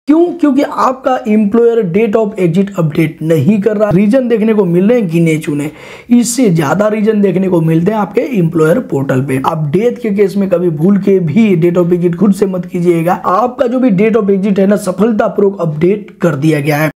क्यों? क्योंकि आपका employer date of exit update नहीं कर रहा। रीजन देखने को मिल रहे हैं गिने चुने, इससे ज्यादा रीजन देखने को मिलते हैं आपके एम्प्लॉयर पोर्टल पे। आप डेथ के केस में कभी भूल के भी डेट ऑफ एग्जिट खुद से मत कीजिएगा। आपका जो भी डेट ऑफ एग्जिट है ना, सफलतापूर्वक अपडेट कर दिया गया है।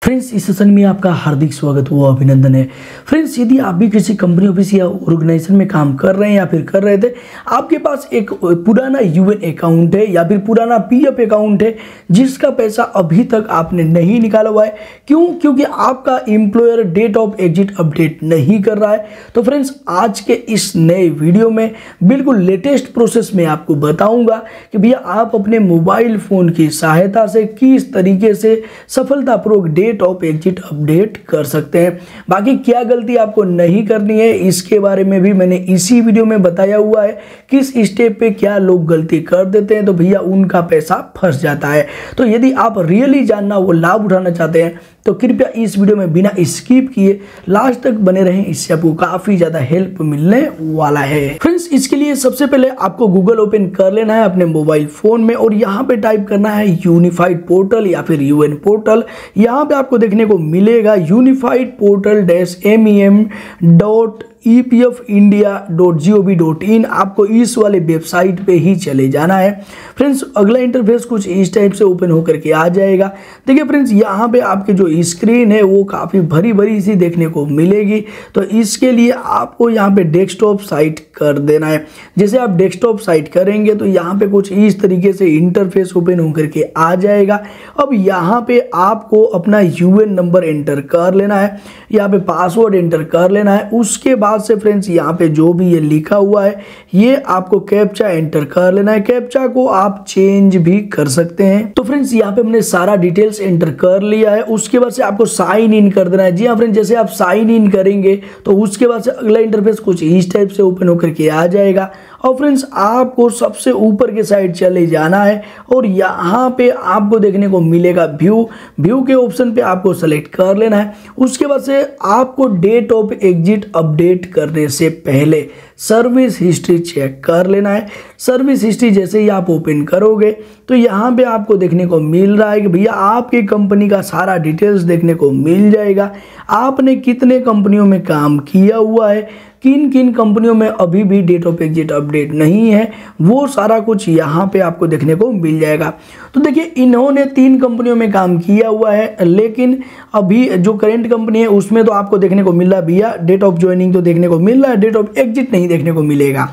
फ्रेंड्स, इस सेशन में आपका हार्दिक स्वागत हुआ, अभिनंदन है। फ्रेंड्स, यदि आप भी किसी कंपनी ऑफिस या ऑर्गेनाइजेशन में काम कर रहे हैं या फिर कर रहे थे, आपके पास एक पुराना यूएन अकाउंट है या फिर पुराना पीएफ अकाउंट है जिसका पैसा अभी तक आपने नहीं निकाला हुआ है। क्यों? क्योंकि आपका employer date of exit update नहीं कर रहा है। तो फ्रेंड्स, आज के इस नए वीडियो में बिल्कुल लेटेस्ट प्रोसेस में आपको बताऊंगा कि भैया आप अपने मोबाइल फोन की सहायता से किस तरीके से सफलतापूर्वक डेट ऑफ एग्जिट अपडेट कर सकते हैं। बाकी क्या गलती आपको नहीं करनी है, इसके बारे में भी मैंने इसी वीडियो में बताया हुआ है। किस स्टेप पे क्या लोग गलती कर देते हैं तो भैया उनका पैसा फंस जाता है। तो यदि आप रियली जानना, वो लाभ उठाना चाहते हैं तो कृपया इस वीडियो में बिना स्किप किए लास्ट तक बने रहें, इससे आपको काफी ज्यादा हेल्प मिलने वाला है। फ्रेंड्स, इसके लिए सबसे पहले आपको गूगल ओपन कर लेना है अपने मोबाइल फोन में और यहाँ पे टाइप करना है यूनिफाइड पोर्टल या फिर यूएन पोर्टल। यहाँ पे आपको देखने को मिलेगा यूनिफाइड पोर्टल -mem.epfindia.gov.in। आपको इस वाले वेबसाइट पे ही चले जाना है। फ्रेंड्स, अगला इंटरफेस कुछ इस टाइप से ओपन होकर के आ जाएगा। देखिए फ्रेंड्स, यहाँ पे आपके जो स्क्रीन है वो काफ़ी भरी भरी सी देखने को मिलेगी। तो इसके लिए आपको यहाँ पे डेस्कटॉप साइट कर देना है। जैसे आप डेस्कटॉप साइट करेंगे तो यहाँ पे कुछ इस तरीके से इंटरफेस ओपन होकर के आ जाएगा। अब यहाँ पे आपको अपना यूएन नंबर एंटर कर लेना है, यहाँ पे पासवर्ड एंटर कर लेना है। उसके बाद से फ्रेंड्स, यहाँ पे जो भी ये लिखा हुआ है ये आपको कैप्चा एंटर कर लेना है। कैप्चा को आप चेंज भी कर सकते हैं। तो फ्रेंड्स, यहाँ पे हमने सारा डिटेल्स एंटर कर लिया है। उसके बाद से आपको साइन इन कर देना है। जी हाँ फ्रेंड्स, जैसे आप साइन इन करेंगे तो उसके बाद से अगला इंटरफेस कुछ इस टाइप से ओपन होकर के आ जाएगा। और फ्रेंड्स, आपको सबसे ऊपर के साइड चले जाना है और यहाँ पे आपको देखने को मिलेगा व्यू के ऑप्शन पे आपको सेलेक्ट कर लेना है। उसके बाद से आपको डेट ऑफ एग्जिट अपडेट करने से पहले सर्विस हिस्ट्री चेक कर लेना है। सर्विस हिस्ट्री जैसे ही आप ओपन करोगे तो यहाँ पे आपको देखने को मिल रहा है कि भैया आपकी कंपनी का सारा डिटेल्स देखने को मिल जाएगा। आपने कितने कंपनियों में काम किया हुआ है, किन किन कंपनियों में अभी भी डेट ऑफ एग्जिट अपडेट नहीं है, वो सारा कुछ यहाँ पे आपको देखने को मिल जाएगा। तो देखिए, इन्होंने 3 कंपनियों में काम किया हुआ है, लेकिन अभी जो करेंट कंपनी है उसमें तो आपको देखने को मिल रहा है भैया डेट ऑफ ज्वाइनिंग तो देखने को मिल रहा है, डेट ऑफ एग्जिट नहीं देखने को मिलेगा।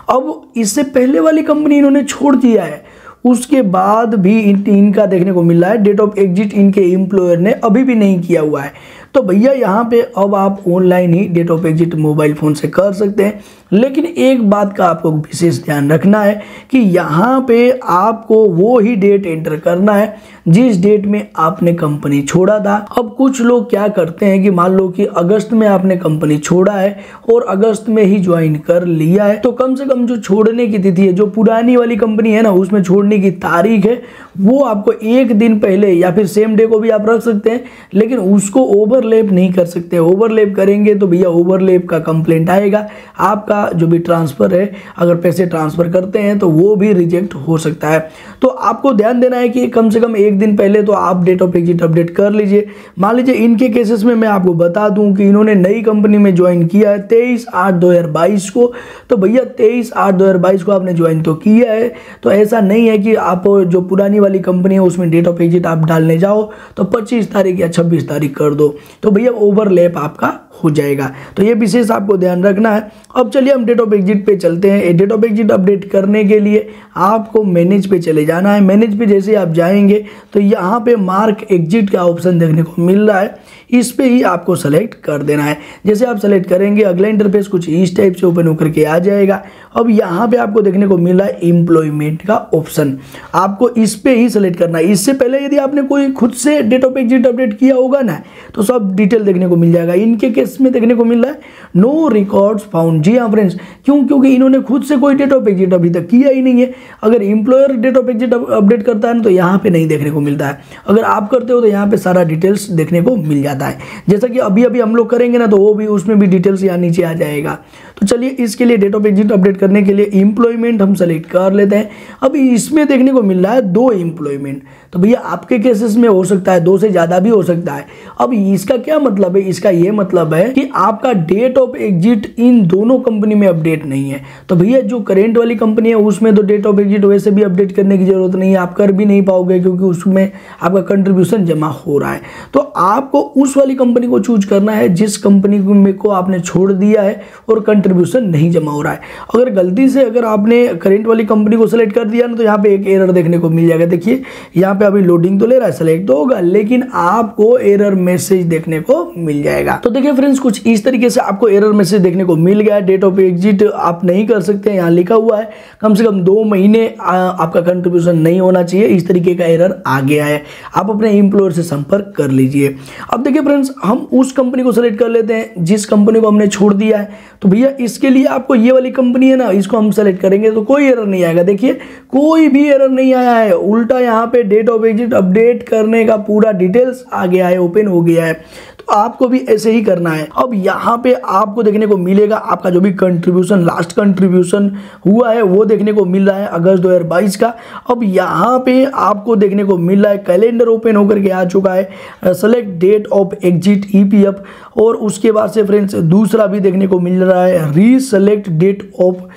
अब इससे पहले वाली कंपनी इन्होंने छोड़ दिया है, उसके बाद भी इनका देखने को मिल रहा है डेट ऑफ एग्जिट इनके एम्प्लॉयर ने अभी भी नहीं किया हुआ है। तो भैया यहाँ पे अब आप ऑनलाइन ही date of exit mobile phone से कर सकते हैं। लेकिन एक बात का आपको विशेष ध्यान रखना है कि यहाँ पे आपको वो ही डेट एंटर करना है जिस डेट में आपने कंपनी छोड़ा था। अब कुछ लोग क्या करते हैं कि मान लो कि अगस्त में आपने कंपनी छोड़ा है और अगस्त में ही ज्वाइन कर लिया है, तो कम से कम जो छोड़ने की तिथि है, जो पुरानी वाली कंपनी है ना, उसमें छोड़ने की तारीख है, वो आपको एक दिन पहले या फिर सेम डे को भी आप रख सकते हैं, लेकिन उसको ओवरलैप नहीं कर सकते। ओवरलैप करेंगे तो भैया ओवरलैप का कंप्लेंट आएगा। आपका जो भी ट्रांसफर है, अगर पैसे ट्रांसफर करते हैं तो वो भी रिजेक्ट हो सकता है। तो आपको ध्यान देना है कि कम से कम एक दिन पहले तो आप डेट ऑफ एग्जिट अपडेट कर लीजिए। मान लीजिए इनके केसेस में मैं आपको बता दूं कि इन्होंने नई कंपनी में ज्वाइन किया है 23/8/2022 को, तो भैया 23/8/2022 को आपने ज्वाइन तो किया है, तो ऐसा नहीं है कि आप जो पुरानी वाली कंपनी है उसमें डेट ऑफ एग्जिट आप डालने जाओ तो 25 तारीख या 26 तारीख कर दो, तो भैया ओवरलैप आपका हो जाएगा। तो ये विशेष आपको ध्यान रखना है। अब चलिए हम डेट ऑफ एग्जिट पे चलते हैं। डेट ऑफ एग्जिट अपडेट करने के लिए आपको मैनेज पे चले जाना है। मैनेज पे जैसे आप जाएंगे तो यहाँ पे मार्क एग्जिट का ऑप्शन देखने को मिल रहा है, इस पे ही आपको सेलेक्ट कर देना है। जैसे आप सेलेक्ट करेंगे अगला इंटरफेस कुछ इस टाइप से ओपन होकर के आ जाएगा। अब यहाँ पे आपको देखने को मिल रहा है एम्प्लॉयमेंट का ऑप्शन, आपको इस पे ही सेलेक्ट करना है। इससे पहले यदि आपने कोई खुद से डेट ऑफ एग्जिट अपडेट किया होगा ना, तो सब डिटेल देखने को मिल जाएगा। इनके केस में देखने को मिल रहा है नो रिकॉर्ड्स फाउंड। जी हाँ फ्रेंड्स, क्यों? क्योंकि इन्होंने खुद से कोई डेट ऑफ एग्जिट अभी तक किया ही नहीं है। अगर employer date of exit update करता है ना तो यहाँ पे नहीं देखने को मिलता है, अगर आप करते हो तो यहाँ पे सारा डिटेल्स देखने को मिल जाता है। जैसा कि अभी अभी हम लोग करेंगे ना तो वो भी उसमें भी डिटेल्स यहाँ नीचे आ जाएगा। तो चलिए इसके लिए डेट ऑफ एग्जिट अपडेट करने के लिए एम्प्लॉयमेंट हम सेलेक्ट कर लेते हैं। अब इसमें देखने को मिल रहा है 2 एम्प्लॉयमेंट, तो भैया आपके केसेस में हो सकता है 2 से ज़्यादा भी हो सकता है। अब इसका क्या मतलब है, इसका ये मतलब है कि आपका डेट ऑफ एग्जिट इन दोनों कंपनी में अपडेट नहीं है। तो भैया जो करेंट वाली कंपनी है उसमें तो डेट ऑफ एग्जिट वैसे भी अपडेट करने की जरूरत नहीं है, आप कर भी नहीं पाओगे क्योंकि उसमें आपका कंट्रीब्यूशन जमा हो रहा है। तो आपको उस वाली कंपनी को चूज करना है जिस कंपनी को आपने छोड़ दिया है और कंट्रीब्यूशन नहीं जमा हो रहा है। अगर गलती से अगर आपने करेंट वाली कंपनी को सिलेक्ट कर दिया ना तो यहाँ पे एक एरर देखने को मिल जाएगा। देखिए यहाँ पे अभी लोडिंग तो ले रहा है, सेलेक्ट तो होगा लेकिन आपको एरर मैसेज देखने को मिल जाएगा। तो देखिए फ्रेंड्स कुछ इस तरीके से आपको एरर मैसेज देखने को मिल गया। डेट ऑफ एग्जिट आप नहीं कर सकते, यहाँ लिखा हुआ है कम से कम 2 महीने आपका कंट्रीब्यूशन नहीं होना चाहिए, इस तरीके का एरर आ गया है। आप अपने एम्प्लॉयर से संपर्क कर लीजिए। अब देखिए फ्रेंड्स हम उस कंपनी को सेलेक्ट कर लेते हैं जिस कंपनी को हमने छोड़ दिया है। तो भैया इसके लिए आपको ये वाली कंपनी है ना, इसको हम सेलेक्ट करेंगे तो कोई एरर नहीं आएगा। देखिए कोई भी एरर नहीं आया है, उल्टा यहाँ पे डेट ऑफ एग्जिट अपडेट करने का पूरा डिटेल्स आ गया है, ओपन हो गया है। तो आपको भी ऐसे ही करना है। अब यहाँ पे आपको देखने को मिलेगा आपका जो भी कंट्रीब्यूशन लास्ट कंट्रीब्यूशन हुआ है वो देखने को मिल रहा है अगस्त 2022 का। अब यहाँ पे आपको देखने को मिल रहा है कैलेंडर ओपन होकर के आ चुका है, select date of exit EPF, और उसके बाद से फ्रेंड्स दूसरा भी देखने को मिल रहा है रीसेलेक्ट डेट ऑफ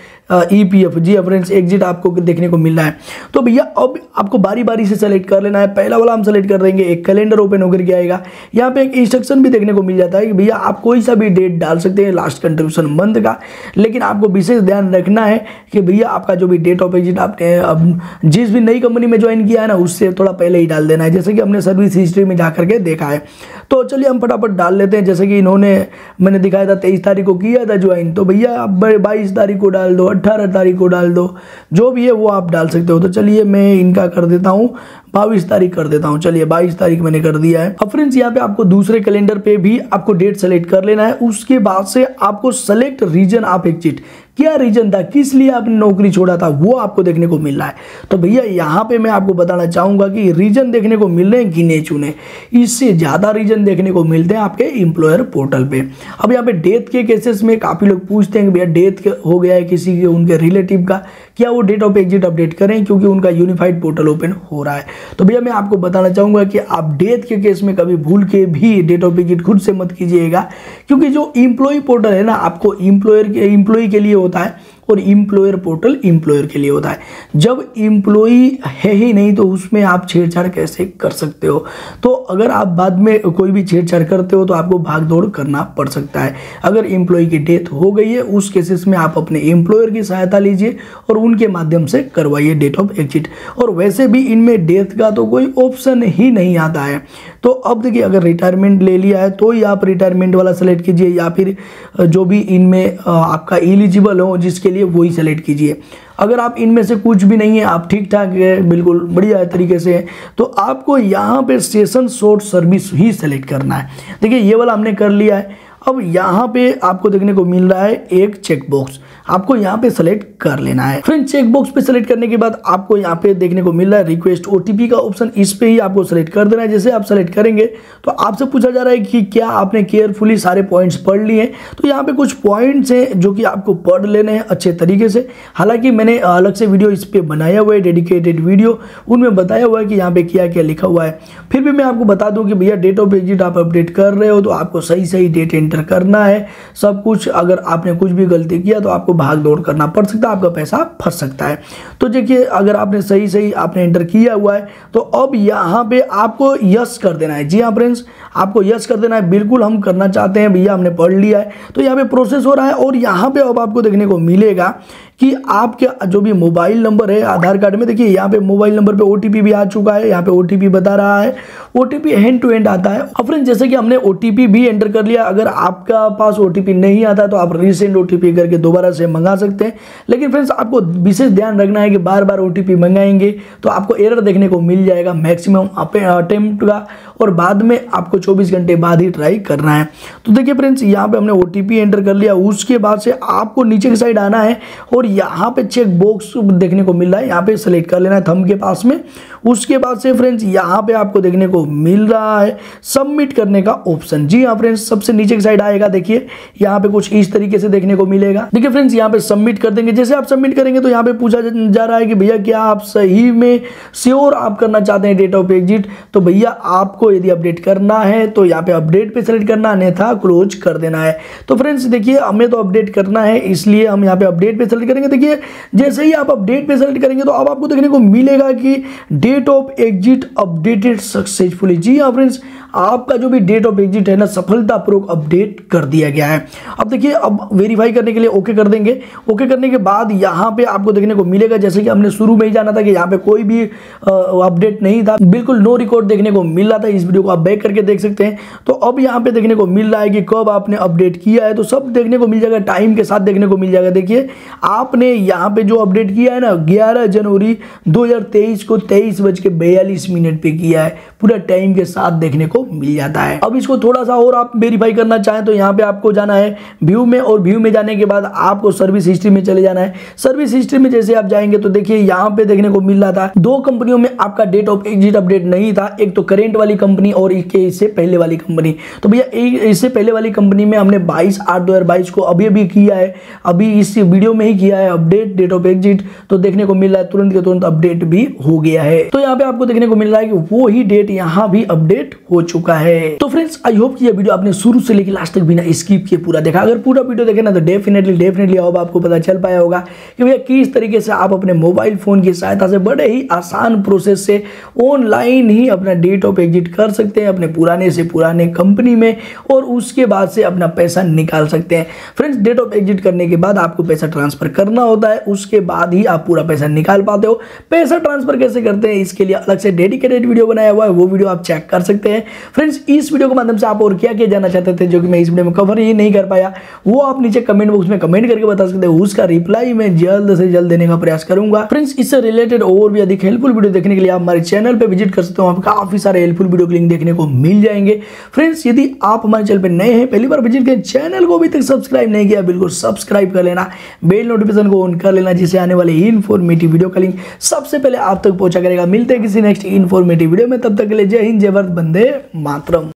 ईपीएफ। जी फ्रेंड्स एग्जिट आपको देखने को मिल रहा है। तो भैया अब आपको बारी बारी से सेलेक्ट कर लेना है। पहला वाला हम सेलेक्ट कर देंगे, एक कैलेंडर ओपन होकर के आएगा। यहाँ पे एक इंस्ट्रक्शन भी देखने को मिल जाता है कि भैया आप कोई सा भी डेट डाल सकते हैं लास्ट कंट्रीब्यूशन मंथ का, लेकिन आपको विशेष ध्यान रखना है कि भैया आपका जो भी डेट ऑफ एग्जिट आपने अब जिस भी नई कंपनी में ज्वाइन किया है ना उससे थोड़ा पहले ही डाल देना है, जैसे कि हमने सर्विस हिस्ट्री में जा करके देखा है। तो चलिए हम फटाफट डाल लेते हैं। जैसे कि मैंने दिखाया था 23 तारीख को किया था ज्वाइन, तो भैया आप 22 तारीख को डाल दो, 18 तारीख को डाल दो, जो भी है वो आप डाल सकते हो। तो चलिए मैं इनका कर देता हूँ 22 तारीख कर देता हूँ। चलिए 22 तारीख मैंने कर दिया है। अब फ्रेंड्स यहाँ पे आपको दूसरे कैलेंडर पे भी आपको डेट सेलेक्ट कर लेना है। उसके बाद से आपको सेलेक्ट रीजन ऑफ एग्जिट, क्या रीजन था, किस लिए आपने नौकरी छोड़ा था, वो आपको देखने को मिल रहा है। तो भैया यहाँ पे मैं आपको बताना चाहूंगा कि रीजन देखने को मिल रहे हैं गिने चुने, इससे ज़्यादा रीजन देखने को मिलते हैं आपके एम्प्लॉयर पोर्टल पे। अब यहाँ पे डेथ के केसेस में काफ़ी लोग पूछते हैं कि भैया डेथ हो गया है किसी के उनके रिलेटिव का, क्या वो डेट ऑफ एग्जिट अपडेट करें क्योंकि उनका यूनिफाइड पोर्टल ओपन हो रहा है। तो भैया मैं आपको बताना चाहूँगा कि आप डेथ के केस में कभी भूल के भी डेट ऑफ एग्जिट खुद से मत कीजिएगा, क्योंकि जो एम्प्लॉय पोर्टल है ना आपको एम्प्लॉय के लिए होता है और एम्प्लॉयर पोर्टल एम्प्लॉयर के लिए होता है। जब एम्प्लॉई है ही नहीं तो उसमें आप छेड़छाड़ कैसे कर सकते हो। तो अगर आप बाद में कोई भी छेड़छाड़ करते हो तो आपको भाग दौड़ करना पड़ सकता है। अगर एम्प्लॉय की डेथ हो गई है उस केसेस में आप अपने एम्प्लॉयर की सहायता लीजिए और उनके माध्यम से करवाइए डेट ऑफ एग्जिट। और वैसे भी इनमें डेथ का तो कोई ऑप्शन ही नहीं आता है। तो अब देखिए अगर रिटायरमेंट ले लिया है तो ही आप रिटायरमेंट वाला सेलेक्ट कीजिए, या फिर जो भी इनमें आपका एलिजिबल हो जिसके लिए वही सेलेक्ट कीजिए। अगर आप इनमें से कुछ भी नहीं है, आप ठीक ठाक है, बिल्कुल बढ़िया तरीके से है, तो आपको यहाँ पे स्टेशन शॉर्ट सर्विस ही सेलेक्ट करना है। देखिए ये वाला हमने कर लिया है। अब यहाँ पे आपको देखने को मिल रहा है एक चेक बॉक्स, आपको यहाँ पे सेलेक्ट कर लेना है। फ्रेंड्स चेक बॉक्स पे सेलेक्ट करने के बाद आपको यहाँ पे देखने को मिल रहा है रिक्वेस्ट ओटीपी का ऑप्शन, इस पे ही आपको सेलेक्ट कर देना है। जैसे आप सेलेक्ट करेंगे तो आपसे पूछा जा रहा है कि क्या आपने केयरफुली सारे पॉइंट्स पढ़ लिए हैं। तो यहाँ पे कुछ पॉइंट्स हैं जो कि आपको पढ़ लेने हैं अच्छे तरीके से। हालांकि मैंने अलग से वीडियो इस पे बनाया हुआ है, डेडिकेटेड वीडियो, उनमें बताया हुआ है कि यहाँ पे क्या क्या लिखा हुआ है। फिर भी मैं आपको बता दूं कि भैया डेट ऑफ एग्जिट आप अपडेट कर रहे हो तो आपको सही डेट एंटर करना है सब कुछ। अगर आपने कुछ भी गलती किया तो आपको भाग दौड़ करना पड़ सकता है, आपका पैसा फंस सकता है। तो देखिए अगर आपने सही आपने एंटर किया हुआ है तो अब यहाँ पे आपको यस कर देना है। जी हाँ फ्रेंड्स आपको यस कर देना है, बिल्कुल हम करना चाहते हैं भैया, हमने पढ़ लिया है। तो यहाँ पे प्रोसेस हो रहा है और यहाँ पे अब आपको देखने को मिलेगा कि आपके जो भी मोबाइल नंबर है आधार कार्ड में, देखिए यहाँ पे मोबाइल नंबर पे ओटीपी भी आ चुका है, यहाँ पे ओटीपी बता रहा है, ओटीपी हैंड टू हैंड आता है। अब फ्रेंड्स जैसे कि हमने ओटीपी भी एंटर कर लिया, अगर आपका पास ओटीपी नहीं आता तो आप रीसेंड ओटीपी करके दोबारा से मंगा सकते हैं। लेकिन फ्रेंड्स आपको विशेष ध्यान रखना है कि बार बार ओटीपी मंगाएंगे तो आपको एरर देखने को मिल जाएगा मैक्सिमम अटेम्प्ट का, और बाद में आपको 24 घंटे बाद ही ट्राई करना है। तो देखिए फ्रेंड्स यहाँ पे हमने ओटीपी एंटर कर लिया, उसके बाद से आपको नीचे की साइड आना है और यहाँ पे चेक बॉक्स देखने को मिल रहा है, यहाँ पे सेलेक्ट कर लेना है थंब के पास में। उसके बाद से फ्रेंड्स यहाँ पे आपको देखने को मिल रहा है सबमिट करने का ऑप्शन। जी हाँ फ्रेंड्स, सबसे नीचे की साइड आएगा, देखिए यहाँ पे कुछ इस तरीके से देखने को मिलेगा। देखिए फ्रेंड्स, यहाँ पे सबमिट कर देंगे। जैसे आप सबमिट करेंगे तो यहाँ पे पूछा जा रहा है कि भैया क्या आप सही में श्योर आप करना चाहते हैं डेट ऑफ एग्जिट। तो भैया आपको यदि अपडेट करना है तो यहाँ पे अपडेट पे सेलेक्ट करना, अन्यथा क्लोज कर देना है। तो फ्रेंड्स देखिए, हमें तो अपडेट करना है, इसलिए हम यहाँ पे अपडेट पे सेलेक्ट करेंगे। देखिए जैसे ही आप अपडेट पे सेलेक्ट करेंगे तो अब आपको देखने को मिलेगा कि date of exit updated successfully. जी हाँ फ्रेंड्स, आपका जो भी डेट ऑफ एग्जिट है ना, सफलतापूर्वक अपडेट कर दिया गया है। अब देखिए, अब वेरीफाई करने के लिए ओके कर देंगे। ओके करने के बाद यहाँ पे आपको देखने को मिलेगा, जैसे कि हमने शुरू में ही जाना था कि यहाँ पे कोई भी अपडेट नहीं था, बिल्कुल नो रिकॉर्ड देखने को मिल रहा था। इस वीडियो को आप बैक करके देख सकते हैं। तो अब यहाँ पे देखने को मिल रहा है कि कब आपने अपडेट किया है, तो सब देखने को मिल जाएगा, टाइम के साथ देखने को मिल जाएगा। देखिए आपने यहाँ पे जो अपडेट किया है ना, 11 जनवरी 2023 को 23:42 पे किया है, पूरा टाइम के साथ देखने को मिल जाता है। अब इसको थोड़ा सा और आप वेरीफाई करना चाहें तो यहाँ पे आपको जाना है व्यू में, और व्यू में जाने के बाद आपको सर्विस हिस्ट्री में चले जाना है। सर्विस हिस्ट्री में जैसे आप जाएंगे तो देखिए यहाँ पे देखने को मिल रहा था 2 कंपनियों में आपका डेट ऑफ एग्जिट अपडेट नहीं था, एक तो करेंट वाली कंपनी और इससे पहले वाली कंपनी। तो भैया इससे पहले वाली कंपनी में हमने 22/8/2022 को अभी किया है, अभी इस वीडियो में ही किया है अपडेट डेट ऑफ एग्जिट। तो देखने को मिल रहा है तुरंत के तुरंत अपडेट भी हो गया है। तो यहाँ पे आपको देखने को मिल रहा है कि वो ही डेट यहाँ भी अपडेट हो चुका है। तो फ्रेंड्स, आई होप कि ये वीडियो आपने शुरू से लेकर लास्ट तक बिना स्किप किए पूरा देखा। अगर पूरा वीडियो देखे ना तो डेफिनेटली अब आपको पता चल पाया होगा कि भैया किस तरीके से आप अपने मोबाइल फोन की सहायता से बड़े ही आसान प्रोसेस से ऑनलाइन ही अपना डेट ऑफ एग्जिट कर सकते हैं अपने पुराने से पुराने कंपनी में, और उसके बाद से अपना पैसा निकाल सकते हैं। फ्रेंड्स, डेट ऑफ एग्जिट करने के बाद आपको पैसा ट्रांसफर करना होता है, उसके बाद ही आप पूरा पैसा निकाल पाते हो। पैसा ट्रांसफर कैसे करते हैं इसके लिए अलग से डेडिकेटेड वीडियो बनाया हुआ है, वो वीडियो आप चेक कर सकते हैं। फ्रेंड्स, इस वीडियो के माध्यम से आप और क्या क्या जानना चाहते थे जो कि मैं इस वीडियो में कवर ही नहीं कर पाया, वो आप नीचे कमेंट बॉक्स में कमेंट करके बता सकते हैं, उसका रिप्लाई मैं जल्द से जल्द देने का प्रयास करूंगा। फ्रेंड्स, इससे रिलेटेड और भी अधिक हेल्पफुल वीडियो देखने के लिए आप हमारे चैनल पे विजिट कर सकते हो, आपको काफी सारे हेल्पफुल वीडियो के लिंक देखने को मिल जाएंगे। फ्रेंड्स, यदि आप हमारे चैनल पे नए हैं, पहली बार विजिट करें, चैनल को अभी तक सब्सक्राइब नहीं किया, बिल्कुल सब्सक्राइब कर लेना, बेल नोटिफिकेशन को ऑन कर लेना, जिससे आने वाले इन्फॉर्मेटिव वीडियो का लिंक सबसे पहले आप तक पहुंचा करेगा। मिलते हैं किसी नेक्स्ट इन्फॉर्मेटिव वीडियो में, तब तक के लिए जय हिंद, जय भारत, वंदे मातरम।